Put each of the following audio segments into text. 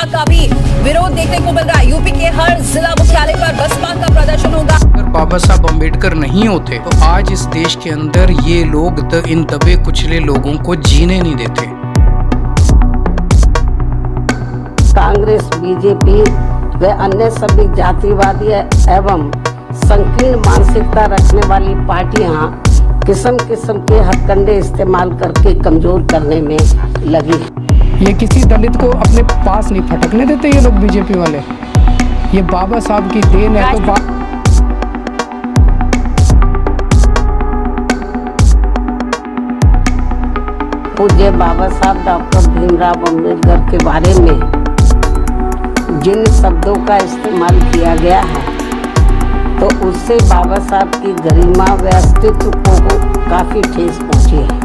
का भी विरोध देखने को मिल रहा है। यूपी के हर जिला मुख्यालय पर बसपा का प्रदर्शन होगा। अगर बाबा साहब अम्बेडकर नहीं होते तो आज इस देश के अंदर ये लोग इन दबे कुचले लोगों को जीने नहीं देते। कांग्रेस, बीजेपी व अन्य सभी जातिवादी एवं संकीर्ण मानसिकता रखने वाली पार्टियां किस्म किस्म के हथकंडे इस्तेमाल करके कमजोर करने में लगी है। ये किसी दलित को अपने पास नहीं फटकने देते ये लोग बीजेपी वाले। ये बाबा साहब की देन है। तो पूज्य बाबा साहब डॉक्टर भीमराव अम्बेडकर के बारे में जिन शब्दों का इस्तेमाल किया गया है तो उससे बाबा साहब की गरिमा व अस्तित्व को काफी ठेस पहुंची है।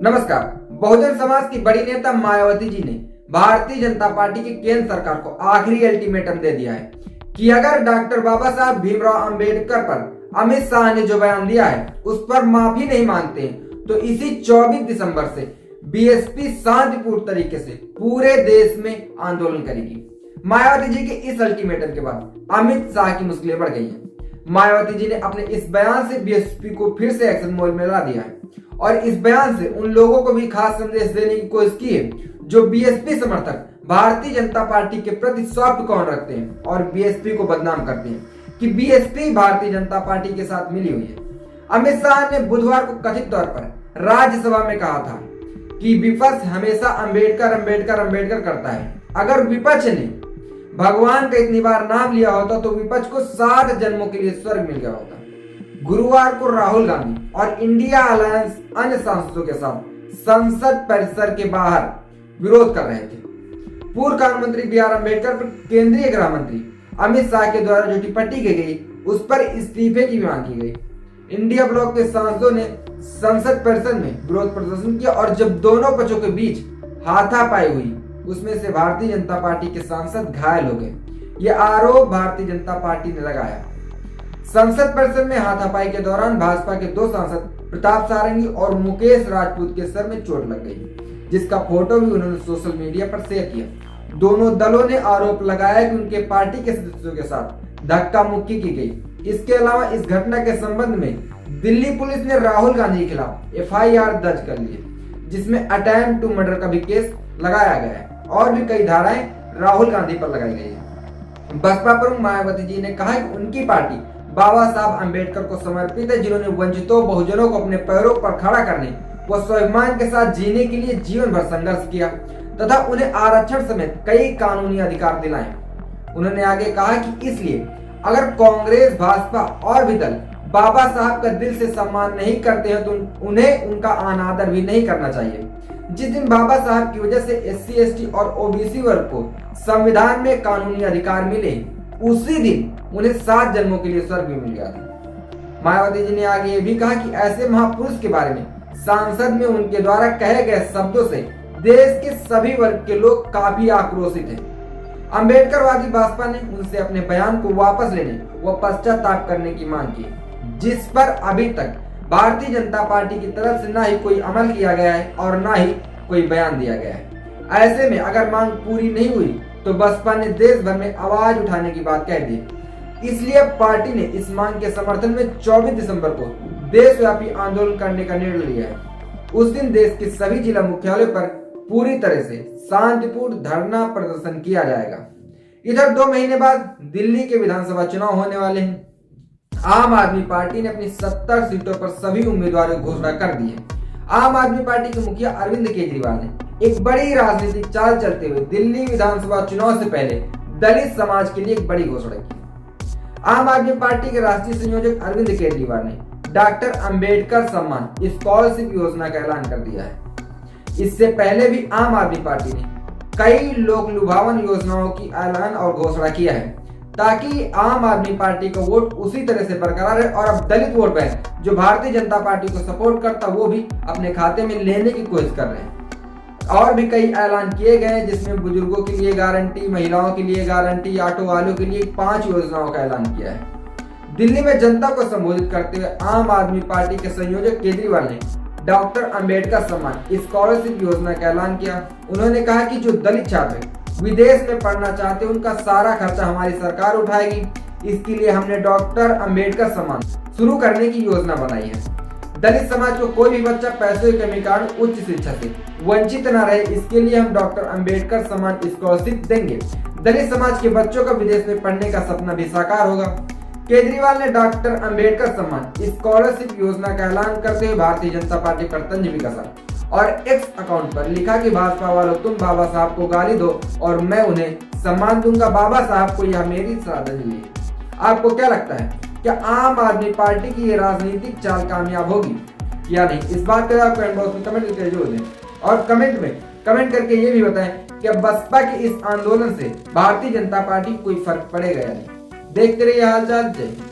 नमस्कार। बहुजन समाज की बड़ी नेता मायावती जी ने भारतीय जनता पार्टी की केंद्र सरकार को आखिरी अल्टीमेटम दे दिया है कि अगर डॉक्टर बाबा साहब भीमराव अंबेडकर पर अमित शाह ने जो बयान दिया है उस पर माफी नहीं मांगते हैं तो इसी 24 दिसंबर से बीएसपी शांतिपूर्ण तरीके से पूरे देश में आंदोलन करेगी। मायावती जी के इस अल्टीमेटम के बाद अमित शाह की मुश्किलें बढ़ गई हैं। मायावती जी ने अपने इस बयान से बीएसपी को फिर से एक्शन मोड में ला दिया है और इस बयान से उन लोगों को भी खास संदेश देने की कोशिश की है जो बीएसपी समर्थक भारतीय जनता पार्टी के प्रति सॉफ्ट कॉर्नर रखते हैं और बीएसपी को बदनाम करते हैं कि बीएसपी भारतीय जनता पार्टी के साथ मिली हुई है। अमित शाह ने बुधवार को कथित तौर पर राज्यसभा में कहा था कि विपक्ष हमेशा अंबेडकर अंबेडकर अंबेडकर करता है। अगर विपक्ष ने भगवान का इतनी बार नाम लिया होता तो विपक्ष को 7 जन्मों के लिए स्वर्ग मिल गया होता। गुरुवार को राहुल गांधी और इंडिया अलायंस अन्य सांसदों के साथ संसद परिसर के बाहर विरोध कर रहे थे। पूर्व कानून मंत्री बी.आर. अम्बेडकर पर केंद्रीय गृह मंत्री अमित शाह के द्वारा जो टिप्पणी की गई उस पर इस्तीफे की मांग की गई। इंडिया ब्लॉक के सांसदों ने संसद परिसर में विरोध प्रदर्शन किया और जब दोनों पक्षों के बीच हाथापाई हुई उसमें से भारतीय जनता पार्टी के सांसद घायल हो गए। ये आरोप भारतीय जनता पार्टी ने लगाया। संसद परिसर में हाथापाई के दौरान भाजपा के 2 सांसद प्रताप सारंगी और मुकेश राजपूत के सर में चोट लग गई, जिसका फोटो भी उन्होंने सोशल मीडिया पर शेयर किया। दोनों दलों ने आरोप लगाया कि उनके पार्टी के सदस्यों के साथ धक्का मुक्की की गई। इसके अलावा इस घटना के संबंध में दिल्ली पुलिस ने राहुल गांधी के खिलाफ एफआईआर दर्ज कर ली है, जिसमें अटेम्प्ट टू मर्डर का भी केस लगाया गया है और भी कई धाराएं राहुल गांधी पर लगाई गई है। बसपा प्रमुख मायावती जी ने कहा कि उनकी पार्टी बाबा साहब अंबेडकर को समर्पित है, जिन्होंने वंचितों बहुजनों को अपने पैरों पर खड़ा करने व स्वाभिमान के साथ जीने के लिए जीवन भर संघर्ष किया तथा उन्हें आरक्षण समेत कई कानूनी अधिकार दिलाए। उन्होंने आगे कहा कि इसलिए अगर कांग्रेस, भाजपा और भी दल बाबा साहब का दिल से सम्मान नहीं करते हैं तो उन्हें उनका अनादर भी नहीं करना चाहिए। जिस दिन बाबा साहब की वजह से एससी, एसटी और ओबीसी वर्ग को संविधान में कानूनी अधिकार मिले उसी दिन उन्हें 7 जन्मों के लिए स्वर्ग भी मिल गया था। मायावती जी ने आगे ये भी कहा कि ऐसे महापुरुष के बारे में सांसद में उनके द्वारा कहे गए शब्दों से देश के सभी वर्ग के लोग काफी आक्रोशित हैं। अंबेडकरवादी भाजपा ने उनसे अपने बयान को वापस लेने व पश्चाताप करने की मांग की, जिस पर अभी तक भारतीय जनता पार्टी की तरफ से ना ही कोई अमल किया गया है और ना ही कोई बयान दिया गया है। ऐसे में अगर मांग पूरी नहीं हुई तो बसपा ने देश भर में आवाज उठाने की बात कह दी। इसलिए पार्टी ने इस मांग के समर्थन में 24 दिसंबर को देशव्यापी आंदोलन करने का निर्णय लिया है। उस दिन देश के सभी जिला मुख्यालयों पर पूरी तरह से शांतिपूर्ण धरना प्रदर्शन किया जाएगा। इधर 2 महीने बाद दिल्ली के विधानसभा चुनाव होने वाले हैं। आम आदमी पार्टी ने अपनी 70 सीटों पर सभी उम्मीदवारों की घोषणा कर दी है। आम आदमी पार्टी के मुखिया अरविंद केजरीवाल ने एक बड़ी राजनीतिक चाल चलते हुए दिल्ली विधानसभा चुनाव से पहले दलित समाज के लिए एक बड़ी घोषणा की। आम आदमी पार्टी के राष्ट्रीय संयोजक अरविंद केजरीवाल ने डॉक्टर अंबेडकर सम्मान स्कॉलरशिप योजना का ऐलान कर दिया है। इससे पहले भी आम आदमी पार्टी ने कई लोक लुभावन योजनाओं की ऐलान और घोषणा किया है ताकि आम आदमी पार्टी का वोट उसी तरह से बरकरार है और अब दलित वोट बैंक जो भारतीय जनता पार्टी को सपोर्ट करता वो भी अपने खाते में लेने की कोशिश कर रहे हैं। और भी कई ऐलान किए गए हैं जिसमें बुजुर्गों के लिए गारंटी, महिलाओं के लिए गारंटी, ऑटो वालों के लिए 5 योजनाओं का ऐलान किया है। दिल्ली में जनता को संबोधित करते हुए आम आदमी पार्टी के संयोजक केजरीवाल ने डॉक्टर अंबेडकर सम्मान स्कॉलरशिप योजना का ऐलान किया। उन्होंने कहा कि जो दलित छात्र विदेश में पढ़ना चाहते हैं उनका सारा खर्चा हमारी सरकार उठाएगी। इसके लिए हमने डॉक्टर अंबेडकर सम्मान शुरू करने की योजना बनाई है। दलित समाज को कोई भी बच्चा पैसों के कमी कारण उच्च शिक्षा से वंचित न रहे, इसके लिए हम डॉक्टर अंबेडकर सम्मान स्कॉलरशिप देंगे। दलित समाज के बच्चों का विदेश में पढ़ने का सपना भी साकार होगा। केजरीवाल ने डॉक्टर अंबेडकर सम्मान स्कॉलरशिप योजना का ऐलान करते हुए भारतीय जनता पार्टी पर तंज भी कसा और एक्स अकाउंट पर लिखा कि भाजपा वालों तुम बाबा साहब को गाली दो और मैं उन्हें सम्मान दूंगा। बाबा साहब को यह मेरी श्रद्धांजलि है। आपको क्या लगता है, क्या आम आदमी पार्टी की ये राजनीतिक चाल कामयाब होगी या नहीं? इस बात पर आप कमेंट बॉक्स में कमेंट करके जरूर दें और कमेंट करके ये भी बताएं कि बसपा के इस आंदोलन से भारतीय जनता पार्टी को कोई फर्क पड़ेगा या नहीं। देखते रहिए हालचाल। जय हिंद।